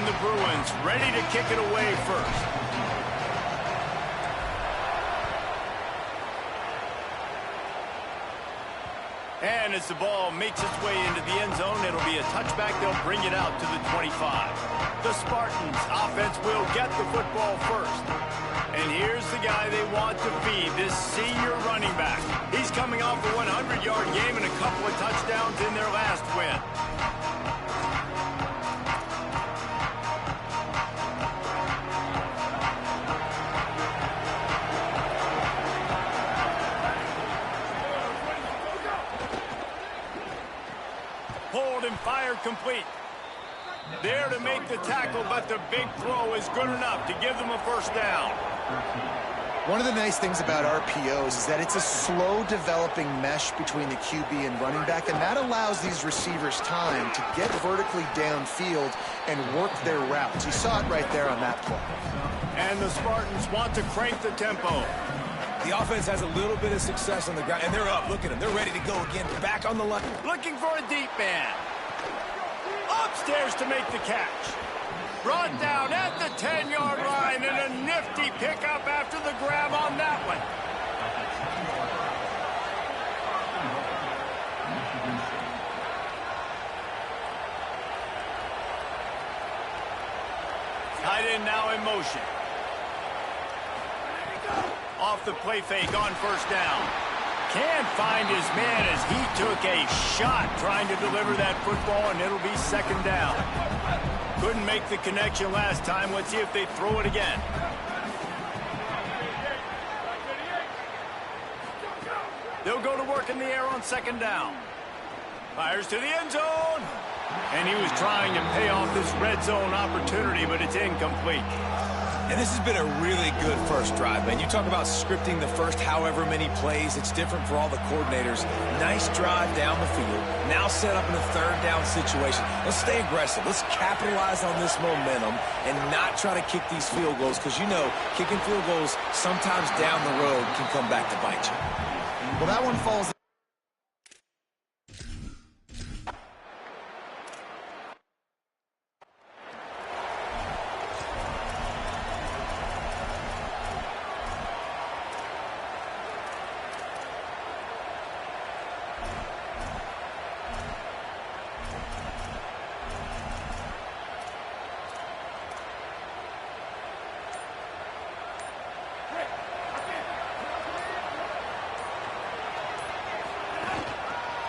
the Bruins, ready to kick it away first. And as the ball makes its way into the end zone, it'll be a touchback. They'll bring it out to the 25. The Spartans offense will get the football first. And here's the guy they want to feed, this senior running back. He's coming off a 100-yard game and a couple of touchdowns in their last win. Hold and fire complete. There to make the tackle, but the big throw is good enough to give them a first down. One of the nice things about RPOs is that it's a slow-developing mesh between the QB and running back, and that allows these receivers time to get vertically downfield and work their routes. You saw it right there on that play. And the Spartans want to crank the tempo. The offense has a little bit of success on the ground, and they're up. Look at them. They're ready to go again. Back on the line. Looking for a deep man. Upstairs to make the catch. Brought down at the 10-yard line, and a nifty pickup after the grab on that one. Tight end now in motion. Off the play fake on first down. Can't find his man as he took a shot trying to deliver that football, and it'll be second down. Couldn't make the connection last time. Let's see if they throw it again. They'll go to work in the air on second down. Fires to the end zone. And he was trying to pay off this red zone opportunity, but it's incomplete. And this has been a really good first drive, man. You talk about scripting the first however many plays. It's different for all the coordinators. Nice drive down the field. Now set up in a third down situation. Let's stay aggressive. Let's capitalize on this momentum and not try to kick these field goals, because, you know, kicking field goals sometimes down the road can come back to bite you. Well, that one falls.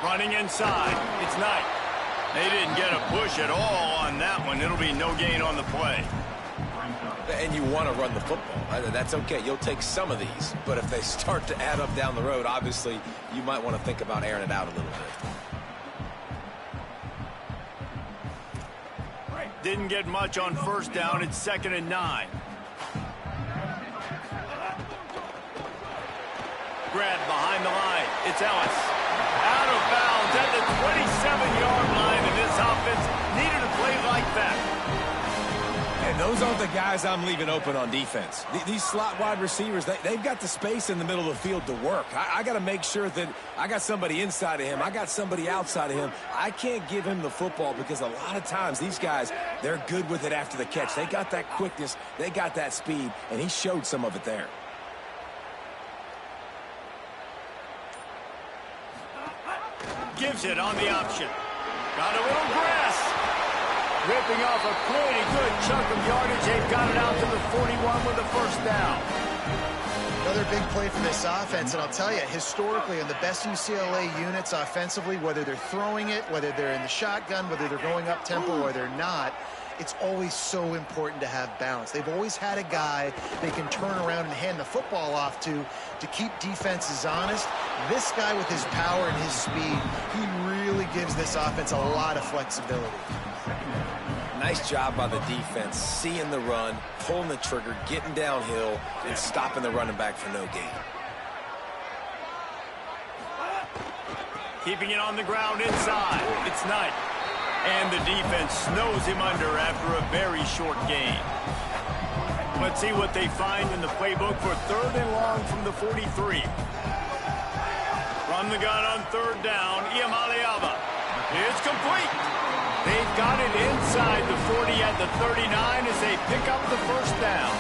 Running inside. It's Knight. They didn't get a push at all on that one. It'll be no gain on the play. And you want to run the football. That's okay. You'll take some of these. But if they start to add up down the road, obviously, you might want to think about airing it out a little bit. Didn't get much on first down. It's 2nd and 9. Grab behind the line. It's Ellis. Out of bounds at the 27-yard line, and this offense needed a play like that. And those aren't the guys I'm leaving open on defense. These slot wide receivers, they've got the space in the middle of the field to work. I got to make sure that I got somebody inside of him. I got somebody outside of him. I can't give him the football because a lot of times these guys, they're good with it after the catch. They got that quickness. They got that speed, and he showed some of it there. Gives it on the option. Got a little grass. Ripping off a pretty good chunk of yardage. They've got it out to the 41 with a first down. Another big play for this offense, and I'll tell you, historically, in the best UCLA units offensively, whether they're throwing it, whether they're in the shotgun, whether they're going up tempo or they're not, it's always so important to have balance. They've always had a guy they can turn around and hand the football off to keep defenses honest. This guy with his power and his speed, he really gives this offense a lot of flexibility. Nice job by the defense, seeing the run, pulling the trigger, getting downhill, and stopping the running back for no gain. Keeping it on the ground inside. It's Knight. And the defense snows him under after a very short gain. Let's see what they find in the playbook for 3rd and long from the 43. From the gun on 3rd down, Iamaleava. It's complete. They've got it inside. inside the 40 at the 39 as they pick up the first down.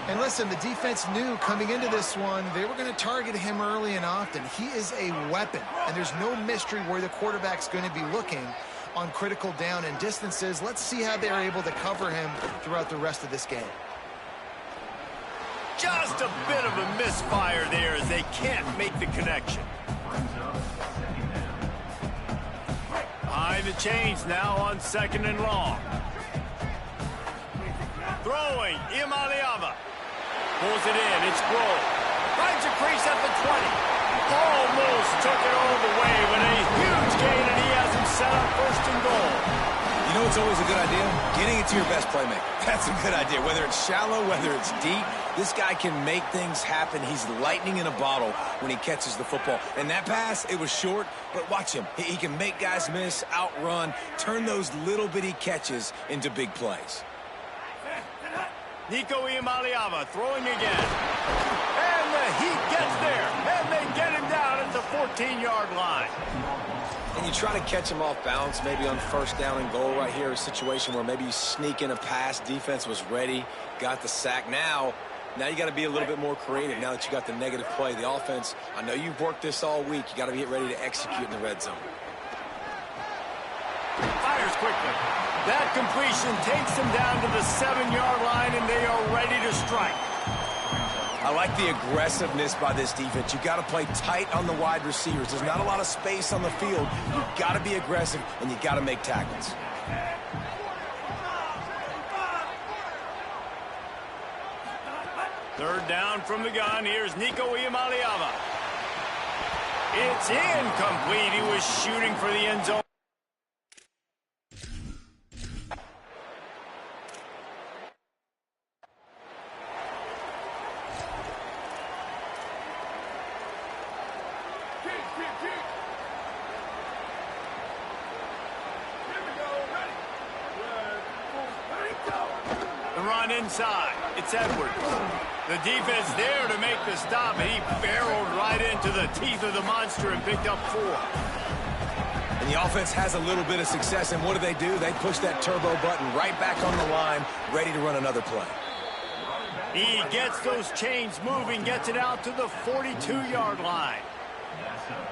And listen, the defense knew coming into this one, they were going to target him early and often. He is a weapon, and there's no mystery where the quarterback's going to be looking on critical down and distances. Let's see how they're able to cover him throughout the rest of this game. Just a bit of a misfire there as they can't make the connection. Behind the chains now on 2nd and long. Throwing, Imaliava. Pulls it in, it's Grohl. Finds a crease at the 20. Almost took it all the way, but a huge gain, and he has him set up 1st and goal. You know what's always a good idea? Getting it to your best playmaker. That's a good idea. Whether it's shallow, whether it's deep, this guy can make things happen. He's lightning in a bottle when he catches the football. And that pass, it was short, but watch him. He can make guys miss, outrun, turn those little bitty catches into big plays. Nico Iamaleava throwing again. And the Heat gets there. And they get him down at the 14-yard line. And you try to catch him off balance, maybe on 1st down and goal right here, a situation where maybe you sneak in a pass, defense was ready, got the sack. Now you got to be a little bit more creative now that you got the negative play. The offense, I know you've worked this all week. You got to get ready to execute in the red zone. Fires quickly. That completion takes them down to the 7-yard line, and they are ready to strike. I like the aggressiveness by this defense. You got to play tight on the wide receivers. There's not a lot of space on the field. You've got to be aggressive, and you got to make tackles. Third down from the gun. Here's Nico Iamaleava. It's incomplete. He was shooting for the end zone. Inside, it's Edwards. The defense there to make the stop, and he barreled right into the teeth of the monster and picked up 4. And the offense has a little bit of success, and what do? They push that turbo button right back on the line, ready to run another play. He gets those chains moving, gets it out to the 42-yard line.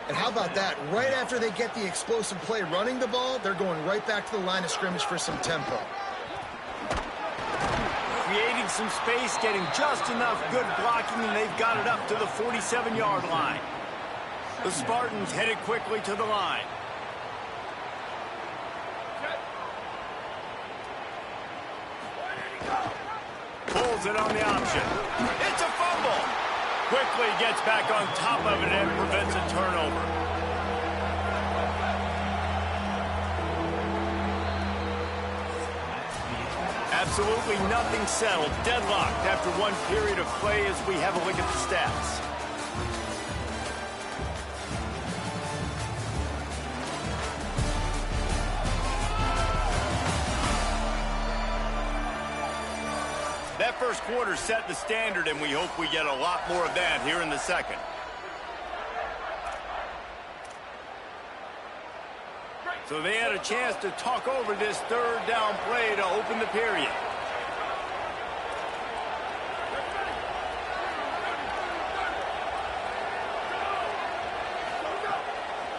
And how about that? Right after they get the explosive play running the ball, they're going right back to the line of scrimmage for some tempo. Creating some space, getting just enough good blocking, and they've got it up to the 47-yard line. The Spartans headed quickly to the line. Pulls it on the option. It's a fumble. Quickly gets back on top of it and prevents a turnover. Absolutely nothing settled. Deadlocked after one period of play as we have a look at the stats. That first quarter set the standard, and we hope we get a lot more of that here in the second. So they had a chance to talk over this third down play to open the period.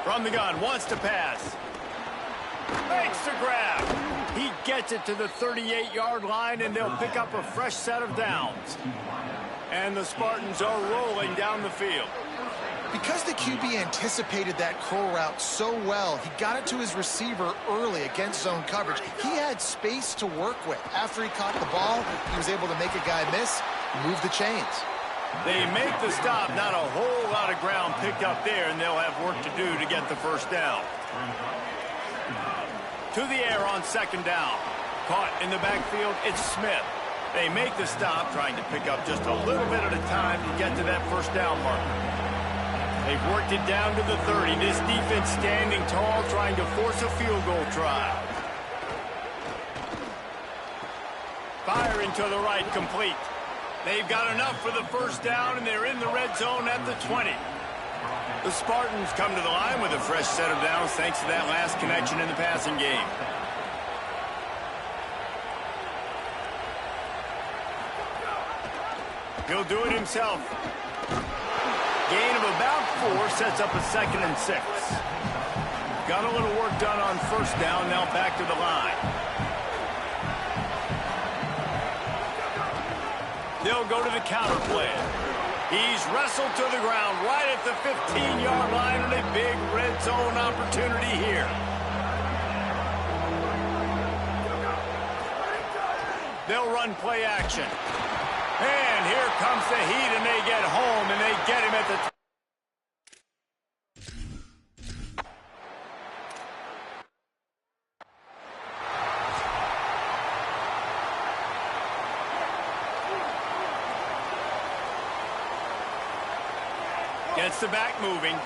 From the gun, wants to pass. Makes the grab. He gets it to the 38-yard line, and they'll pick up a fresh set of downs. And the Spartans are rolling down the field. Because the QB anticipated that curl route so well, he got it to his receiver early against zone coverage. He had space to work with. After he caught the ball, he was able to make a guy miss, move the chains. They make the stop. Not a whole lot of ground picked up there, and they'll have work to do to get the first down. To the air on 2nd down. Caught in the backfield, it's Smith. They make the stop, trying to pick up just a little bit at a time to get to that first down marker. They've worked it down to the 30. This defense standing tall, trying to force a field goal try. Firing to the right, complete. They've got enough for the first down, and they're in the red zone at the 20. The Spartans come to the line with a fresh set of downs thanks to that last connection in the passing game. He'll do it himself. Gain of about 4 sets up a 2nd and 6. Got a little work done on first down, now back to the line. They'll go to the counter play. He's wrestled to the ground right at the 15-yard line, and a big red zone opportunity here. They'll run play action. And here comes the heat, and they get home, and they get him at the... Gets the back moving.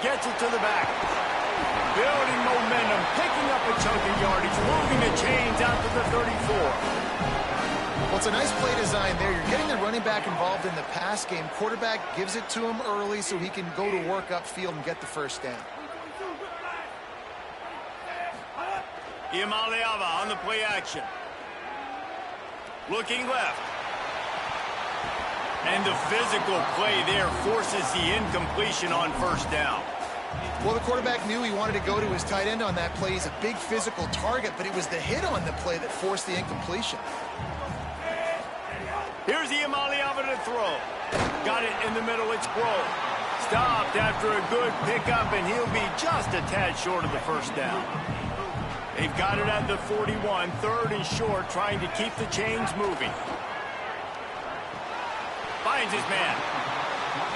Gets it to the back. Building momentum, picking up a chunk of yardage, moving the chains out to the 34. Well, it's a nice play design there. You're getting the running back involved in the pass game. Quarterback gives it to him early so he can go to work upfield and get the first down. Iamaleava on the play action. Looking left. And the physical play there forces the incompletion on first down. Well, the quarterback knew he wanted to go to his tight end on that play. He's a big physical target, but it was the hit on the play that forced the incompletion. Here's Iamaleava to throw. Got it in the middle. It's Grove. Stopped after a good pickup, and he'll be just a tad short of the first down. They've got it at the 41, 3rd and short, trying to keep the chains moving. Finds his man.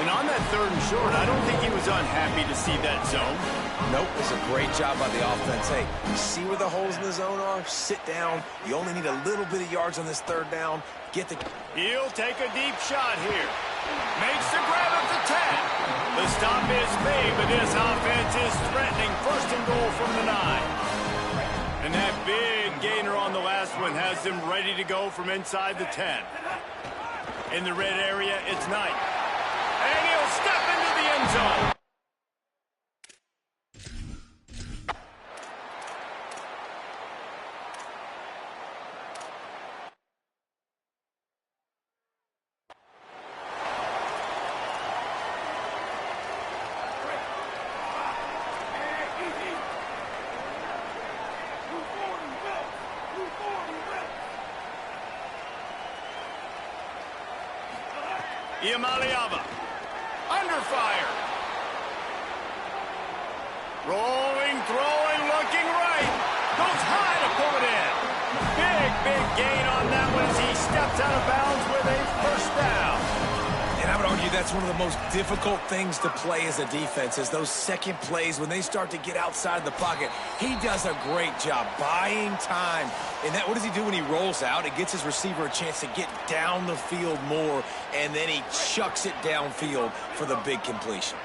And on that 3rd and short, I don't think he was unhappy to see that zone. Nope, it was a great job by the offense. Hey, you see where the holes in the zone are? Sit down. You only need a little bit of yards on this 3rd down. Get the... He'll take a deep shot here. Makes the grab at the 10. The stop is made, but this offense is threatening. 1st and goal from the 9. And that big gainer on the last one has them ready to go from inside the 10. In the red area, it's Knight. And he'll step into the end zone. Iamaleava, under fire. Rolling, throwing, looking right. Goes high to pull it in. Big gain on that one as he steps out of bounds with a first down. And I would argue that's one of the most difficult things to play as a defense, is those second plays when they start to get outside the pocket. He does a great job buying time. And that, what does he do when he rolls out? It gets his receiver a chance to get down the field more, and then he chucks it downfield for the big completion.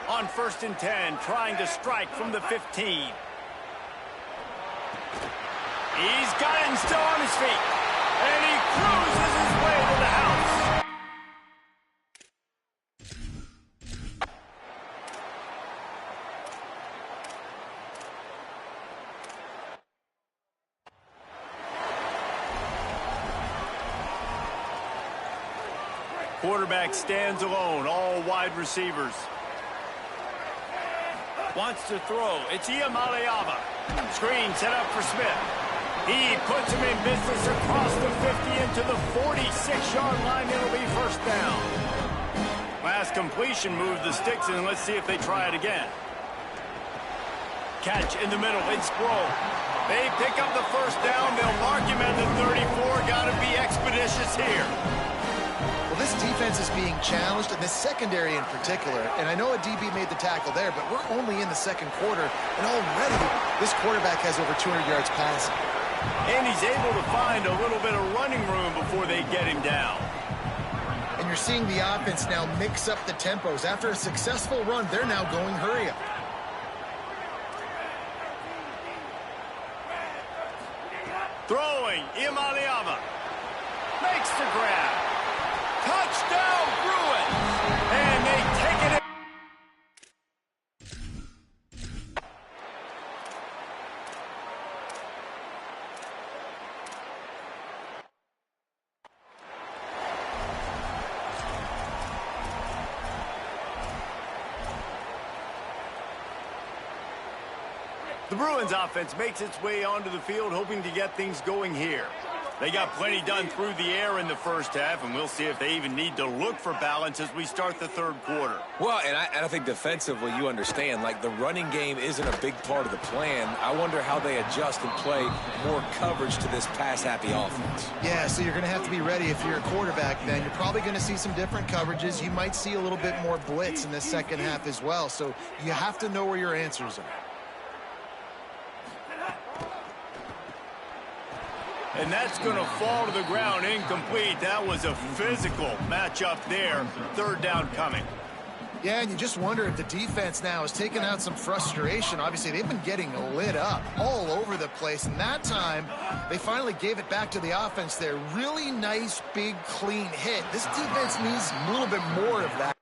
On 1st and 10, trying to strike from the 15. He's got him still on his feet. And he cruises his way to the house. Quarterback stands alone, all wide receivers. Wants to throw. It's Iamaleava. Screen set up for Smith. He puts him in business across the 50 into the 46-yard line. It'll be first down. Last completion moved the sticks in. Let's see if they try it again. Catch in the middle. It's Grove. They pick up the first down. They'll mark him at the 34. Got to be expeditious here. Well, this defense is being challenged, and this secondary in particular. And I know a DB made the tackle there, but we're only in the 2nd quarter, and already this quarterback has over 200 yards passing. And he's able to find a little bit of running room before they get him down. And you're seeing the offense now mix up the tempos. After a successful run, they're now going hurry up. Throwing, Iamaleava makes the grab. Touchdown, Bruins! And they take it in. The Bruins offense makes its way onto the field, hoping to get things going here. They got plenty done through the air in the first half, and we'll see if they even need to look for balance as we start the third quarter. Well, and I think defensively, you understand, like the running game isn't a big part of the plan. I wonder how they adjust and play more coverage to this pass-happy offense. Yeah, so you're going to have to be ready if you're a quarterback then. You're probably going to see some different coverages. You might see a little bit more blitz in the second half as well, so you have to know where your answers are. And that's going to fall to the ground incomplete. That was a physical matchup there. Third down coming. Yeah, and you just wonder if the defense now has taken out some frustration. Obviously, they've been getting lit up all over the place. And that time, they finally gave it back to the offense there. Really nice, big, clean hit. This defense needs a little bit more of that.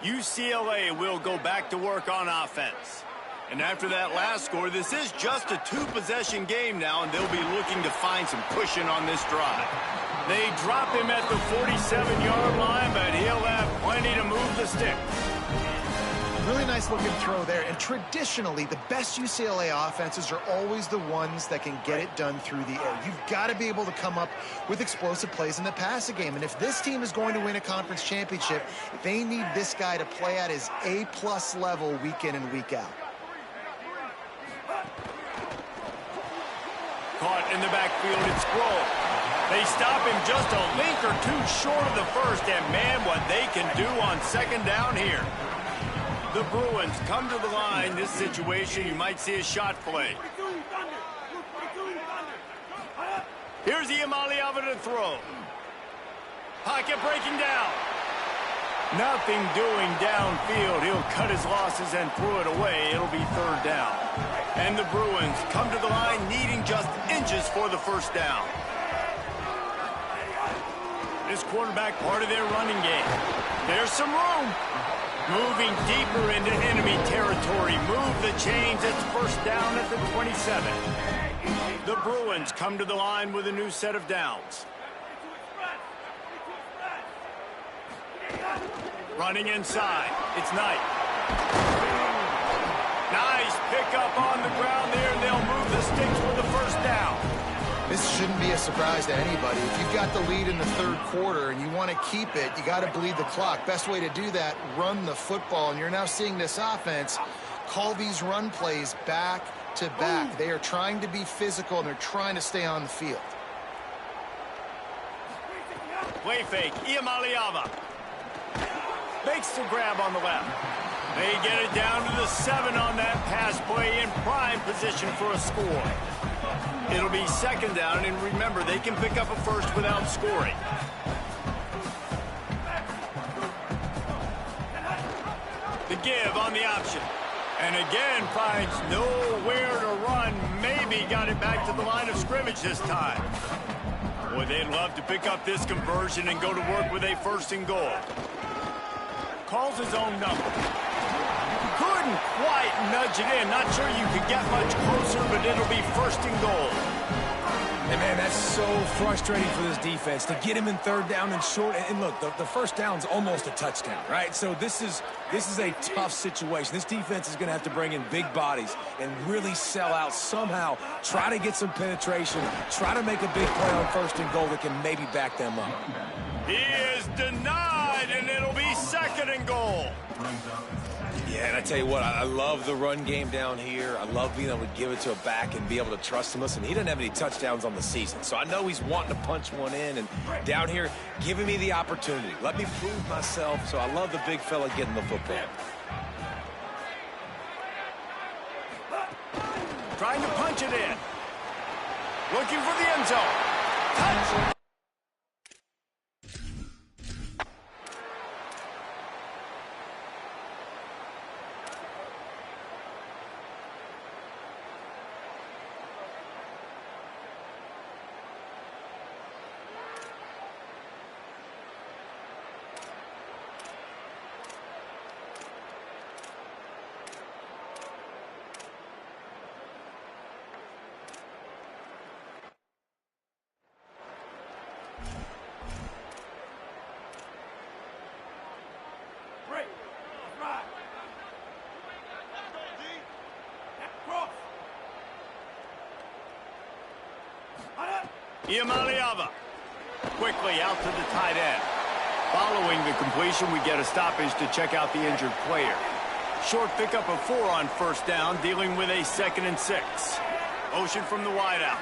UCLA will go back to work on offense. And after that last score, this is just a two-possession game now, and they'll be looking to find some cushion on this drive. They drop him at the 47-yard line, but he'll have plenty to move the stick. Really nice looking throw there. And traditionally, the best UCLA offenses are always the ones that can get it done through the air. You've got to be able to come up with explosive plays in the passing game. And if this team is going to win a conference championship, they need this guy to play at his A-plus level week in and week out. Caught in the backfield, it's Sproul. They stop him just a link or two short of the first, and man, what they can do on second down here. The Bruins come to the line. This situation, you might see a shot play. Here's Iamaleava to throw. Pocket breaking down. Nothing doing downfield. He'll cut his losses and throw it away. It'll be third down. And the Bruins come to the line needing just inches for the first down. This quarterback part of their running game. There's some room. Moving deeper into enemy territory. Move the chains. It's first down at the 27. The Bruins come to the line with a new set of downs. Running inside. It's Knight. Nice pickup on the ground there, and they'll move the sticks for the first down. This shouldn't be a surprise to anybody. If you've got the lead in the third quarter and you want to keep it, you got to bleed the clock. Best way to do that, run the football. And you're now seeing this offense call these run plays back to back. They are trying to be physical, and they're trying to stay on the field. Play fake, Iamaleava. Makes the grab on the left. They get it down to the 7 on that pass play, in prime position for a score. It'll be second down, and remember, they can pick up a first without scoring. The give on the option. And again, finds nowhere to run. Maybe got it back to the line of scrimmage this time. Boy, they'd love to pick up this conversion and go to work with a first and goal. Calls his own number. Couldn't quite nudge it in. Not sure you could get much closer, but it'll be first and goal. And, man, that's so frustrating for this defense to get him in third down and short. And look, the first down's almost a touchdown, right? So this is a tough situation. This defense is going to have to bring in big bodies and really sell out somehow, try to get some penetration, try to make a big play on first and goal that can maybe back them up. He is denied, and it'll be second and goal. Yeah, and I tell you what, I love the run game down here. I love being able to give it to a back and be able to trust him. Listen, he doesn't have any touchdowns on the season, so I know he's wanting to punch one in. And down here, giving me the opportunity. Let me prove myself, so I love the big fella getting the football. Trying to punch it in. Looking for the end zone. Touch! Iamaleava quickly out to the tight end. Following the completion, we get a stoppage to check out the injured player. Short pickup of 4 on first down, dealing with a 2nd and 6. Motion from the wideout.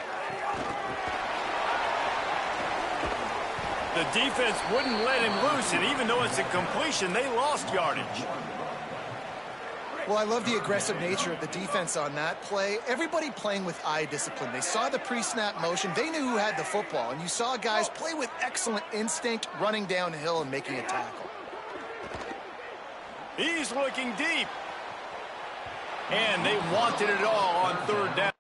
The defense wouldn't let him loose, and even though it's a completion, they lost yardage. Well, I love the aggressive nature of the defense on that play. Everybody playing with eye discipline. They saw the pre-snap motion. They knew who had the football, and you saw guys play with excellent instinct, running downhill and making a tackle. He's looking deep. And they wanted it all on 3rd down.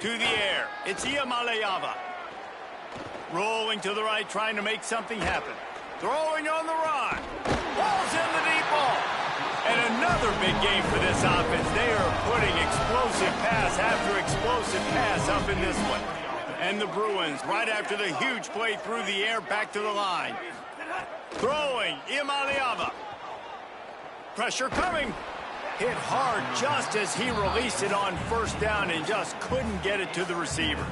To the air, it's Iamaleava. Rolling to the right, trying to make something happen. Throwing on the run. Ball's in the deep ball. And another big game for this offense. They are putting explosive pass after explosive pass up in this one. And the Bruins, right after the huge play through the air, back to the line. Throwing, Iamaleava. Pressure coming. Hit hard just as he released it on first down and just couldn't get it to the receiver.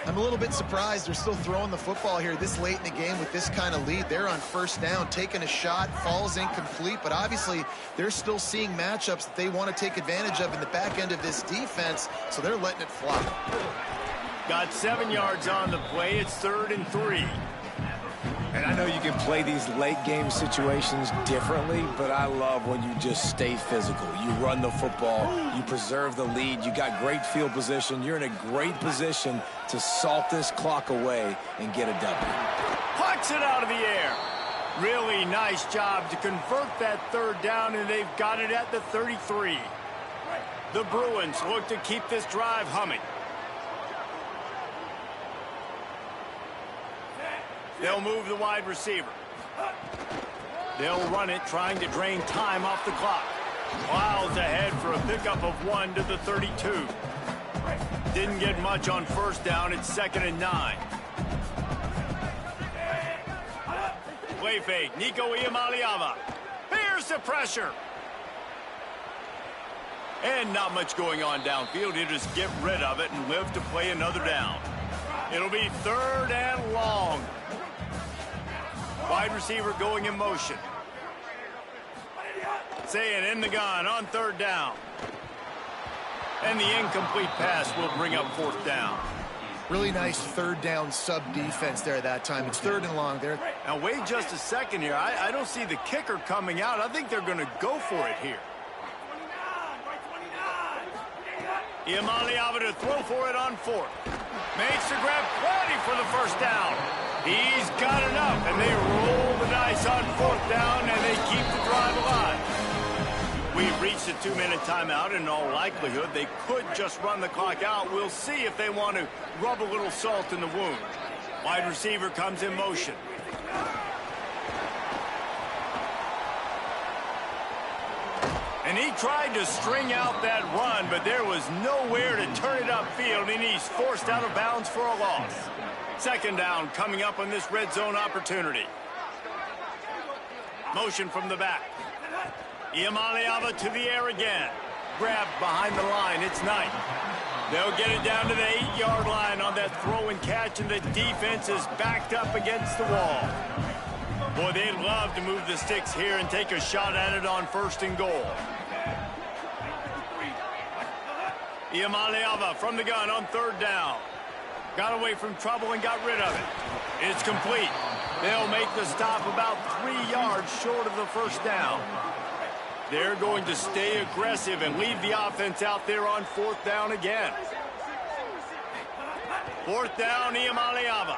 I'm a little bit surprised they're still throwing the football here this late in the game with this kind of lead. They're on first down, taking a shot, falls incomplete, but obviously they're still seeing matchups that they want to take advantage of in the back end of this defense, so they're letting it fly. Got 7 yards on the play. It's 3rd and 3. And I know you can play these late game situations differently, but I love when you just stay physical. You run the football, you preserve the lead, you got great field position, you're in a great position to salt this clock away and get a W. Pucks it out of the air. Really nice job to convert that 3rd down, and they've got it at the 33. The Bruins look to keep this drive humming. They'll move the wide receiver. They'll run it, trying to drain time off the clock. Miles ahead for a pickup of 1 to the 32. Didn't get much on first down. It's 2nd and 9. Play fake. Nico Iamaleava. Here's the pressure. And not much going on downfield. He'll just get rid of it and live to play another down. It'll be 3rd and long. Wide receiver going in motion. Saying in the gun on 3rd down. And the incomplete pass will bring up 4th down. Really nice 3rd down sub defense there that time. It's 3rd and long there. Now wait just a second here. I don't see the kicker coming out. I think they're going to go for it here. Iamaleava to throw for it on 4th. Makes the grab, plenty for the 1st down. He's got enough, and they roll the dice on 4th down, and they keep the drive alive. We've reached a 2-minute timeout, and in all likelihood, they could just run the clock out. We'll see if they want to rub a little salt in the wound. Wide receiver comes in motion. And he tried to string out that run, but there was nowhere to turn it upfield, and he's forced out of bounds for a loss. 2nd down coming up on this red zone opportunity. Motion from the back. Iamaleava to the air again. Grabbed behind the line. It's Knight. They'll get it down to the 8-yard line on that throw and catch, and the defense is backed up against the wall. Boy, they'd love to move the sticks here and take a shot at it on 1st and goal. Iamaleava from the gun on 3rd down. Got away from trouble and got rid of it. It's complete. They'll make the stop about 3 yards short of the 1st down. They're going to stay aggressive and leave the offense out there on 4th down again. 4th down, Iamaleava.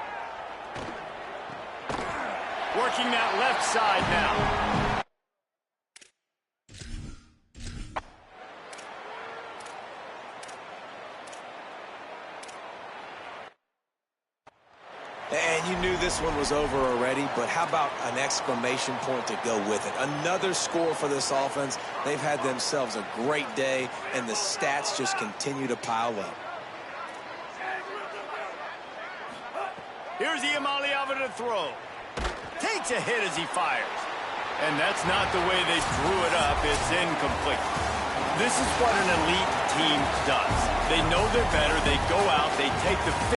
Working that left side now. And you knew this one was over already, but how about an exclamation point to go with it? Another score for this offense. They've had themselves a great day, and the stats just continue to pile up. Here's Iamaleava to throw. Takes a hit as he fires. And that's not the way they drew it up. It's incomplete. This is what an elite team does. They know they're better. They go out. They take the